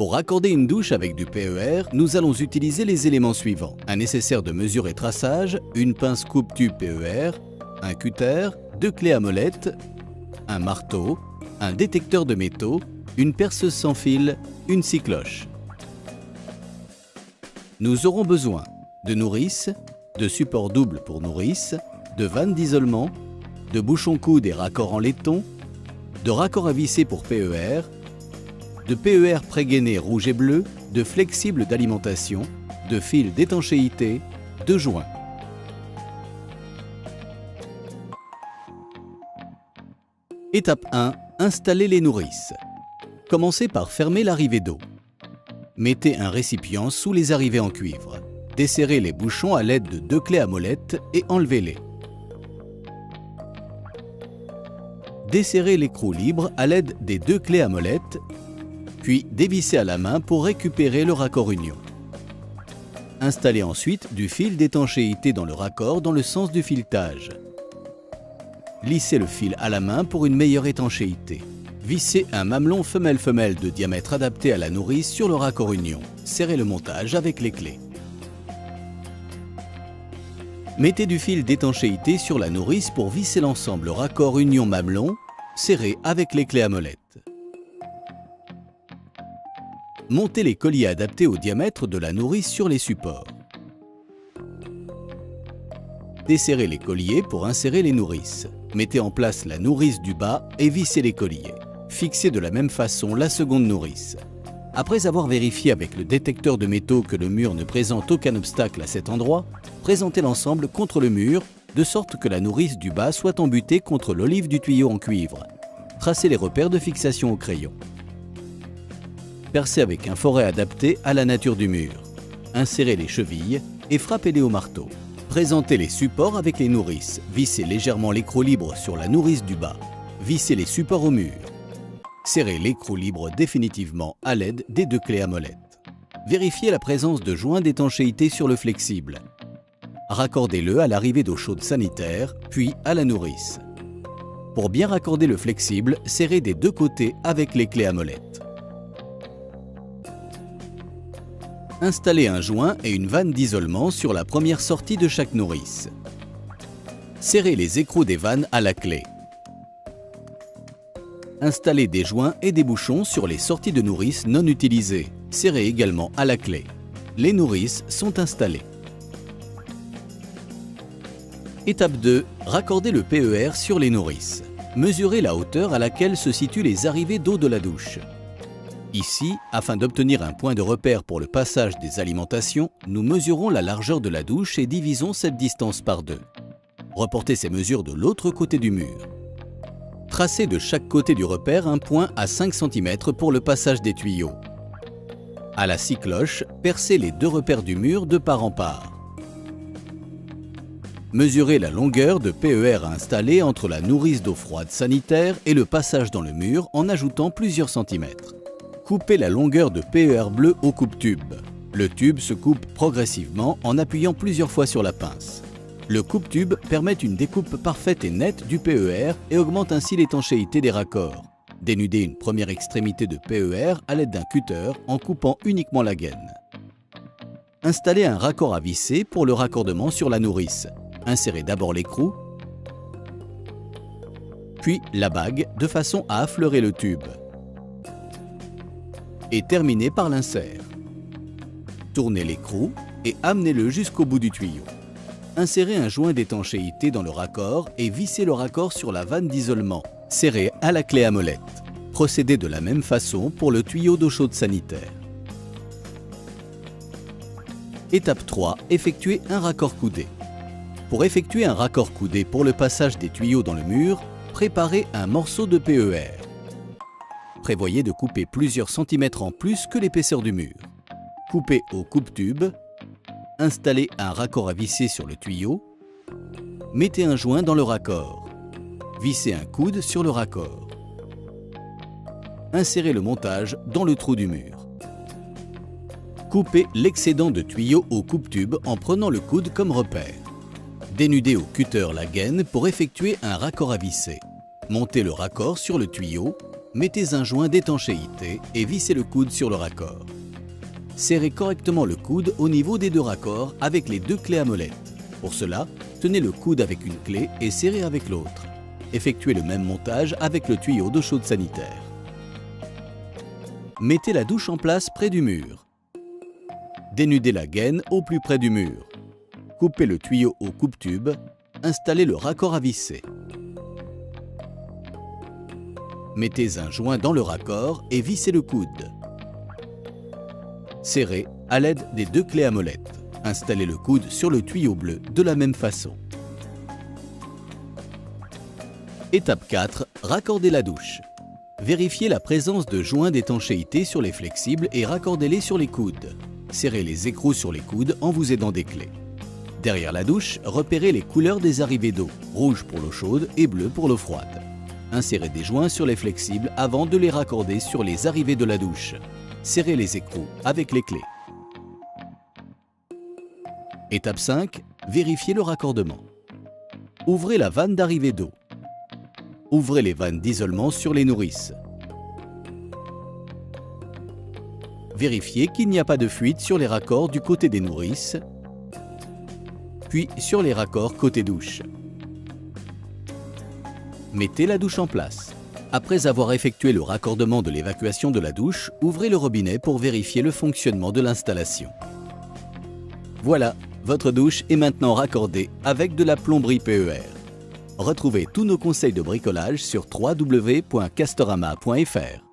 Pour raccorder une douche avec du PER, nous allons utiliser les éléments suivants. Un nécessaire de mesure et traçage, une pince coupe-tube PER, un cutter, 2 clés à molette, un marteau, un détecteur de métaux, une perceuse sans fil, une scie cloche. Nous aurons besoin de nourrice, de support double pour nourrice, de vannes d'isolement, de bouchons coude et raccords en laiton, de raccords à visser pour PER, de PER pré-gainé rouge et bleu, de flexibles d'alimentation, de fils d'étanchéité, de joints. Étape 1. Installer les nourrices. Commencez par fermer l'arrivée d'eau. Mettez un récipient sous les arrivées en cuivre. Desserrez les bouchons à l'aide de 2 clés à molette et enlevez-les. Desserrez l'écrou libre à l'aide des 2 clés à molette, puis dévissez à la main pour récupérer le raccord union. Installez ensuite du fil d'étanchéité dans le raccord dans le sens du filetage. Lissez le fil à la main pour une meilleure étanchéité. Vissez un mamelon femelle-femelle de diamètre adapté à la nourrice sur le raccord union. Serrez le montage avec les clés. Mettez du fil d'étanchéité sur la nourrice pour visser l'ensemble raccord union mamelon, serré avec les clés à molette. Montez les colliers adaptés au diamètre de la nourrice sur les supports. Desserrez les colliers pour insérer les nourrices. Mettez en place la nourrice du bas et vissez les colliers. Fixez de la même façon la seconde nourrice. Après avoir vérifié avec le détecteur de métaux que le mur ne présente aucun obstacle à cet endroit, présentez l'ensemble contre le mur de sorte que la nourrice du bas soit embutée contre l'olive du tuyau en cuivre. Tracez les repères de fixation au crayon. Percez avec un forêt adapté à la nature du mur. Insérez les chevilles et frappez-les au marteau. Présentez les supports avec les nourrices. Vissez légèrement l'écrou libre sur la nourrice du bas. Vissez les supports au mur. Serrez l'écrou libre définitivement à l'aide des 2 clés à molette. Vérifiez la présence de joints d'étanchéité sur le flexible. Raccordez-le à l'arrivée d'eau chaude sanitaire, puis à la nourrice. Pour bien raccorder le flexible, serrez des 2 côtés avec les clés à molette. Installez un joint et une vanne d'isolement sur la première sortie de chaque nourrice. Serrez les écrous des vannes à la clé. Installez des joints et des bouchons sur les sorties de nourrice non utilisées. Serrez également à la clé. Les nourrices sont installées. Étape 2. Raccordez le PER sur les nourrices. Mesurez la hauteur à laquelle se situent les arrivées d'eau de la douche. Ici, afin d'obtenir un point de repère pour le passage des alimentations, nous mesurons la largeur de la douche et divisons cette distance par 2. Reportez ces mesures de l'autre côté du mur. Tracez de chaque côté du repère un point à 5 cm pour le passage des tuyaux. À la scie cloche, percez les 2 repères du mur de part en part. Mesurez la longueur de PER à installer entre la nourrice d'eau froide sanitaire et le passage dans le mur en ajoutant plusieurs centimètres. Coupez la longueur de PER bleu au coupe-tube. Le tube se coupe progressivement en appuyant plusieurs fois sur la pince. Le coupe-tube permet une découpe parfaite et nette du PER et augmente ainsi l'étanchéité des raccords. Dénudez une première extrémité de PER à l'aide d'un cutter en coupant uniquement la gaine. Installez un raccord à visser pour le raccordement sur la nourrice. Insérez d'abord l'écrou, puis la bague de façon à affleurer le tube. Et terminez par l'insert. Tournez l'écrou et amenez-le jusqu'au bout du tuyau. Insérez un joint d'étanchéité dans le raccord et vissez le raccord sur la vanne d'isolement, serrée à la clé à molette. Procédez de la même façon pour le tuyau d'eau chaude sanitaire. Étape 3. Effectuez un raccord coudé. Pour effectuer un raccord coudé pour le passage des tuyaux dans le mur, préparez un morceau de PER. Prévoyez de couper plusieurs centimètres en plus que l'épaisseur du mur. Coupez au coupe-tube. Installez un raccord à visser sur le tuyau. Mettez un joint dans le raccord. Vissez un coude sur le raccord. Insérez le montage dans le trou du mur. Coupez l'excédent de tuyau au coupe-tube en prenant le coude comme repère. Dénudez au cutter la gaine pour effectuer un raccord à visser. Montez le raccord sur le tuyau. mettez un joint d'étanchéité et vissez le coude sur le raccord. Serrez correctement le coude au niveau des deux raccords avec les deux clés à molette. Pour cela, tenez le coude avec une clé et serrez avec l'autre. Effectuez le même montage avec le tuyau d'eau chaude sanitaire. Mettez la douche en place près du mur. Dénudez la gaine au plus près du mur. Coupez le tuyau au coupe-tube. Installez le raccord à visser. Mettez un joint dans le raccord et vissez le coude. Serrez à l'aide des deux clés à molette. Installez le coude sur le tuyau bleu de la même façon. Étape 4. Raccordez la douche. Vérifiez la présence de joints d'étanchéité sur les flexibles et raccordez-les sur les coudes. Serrez les écrous sur les coudes en vous aidant des clés. Derrière la douche, repérez les couleurs des arrivées d'eau, rouge pour l'eau chaude et bleu pour l'eau froide. Insérez des joints sur les flexibles avant de les raccorder sur les arrivées de la douche. Serrez les écrous avec les clés. Étape 5. Vérifiez le raccordement. Ouvrez la vanne d'arrivée d'eau. Ouvrez les vannes d'isolement sur les nourrices. Vérifiez qu'il n'y a pas de fuite sur les raccords du côté des nourrices, puis sur les raccords côté douche. Mettez la douche en place. Après avoir effectué le raccordement de l'évacuation de la douche, ouvrez le robinet pour vérifier le fonctionnement de l'installation. Voilà, votre douche est maintenant raccordée avec de la plomberie PER. Retrouvez tous nos conseils de bricolage sur www.castorama.fr.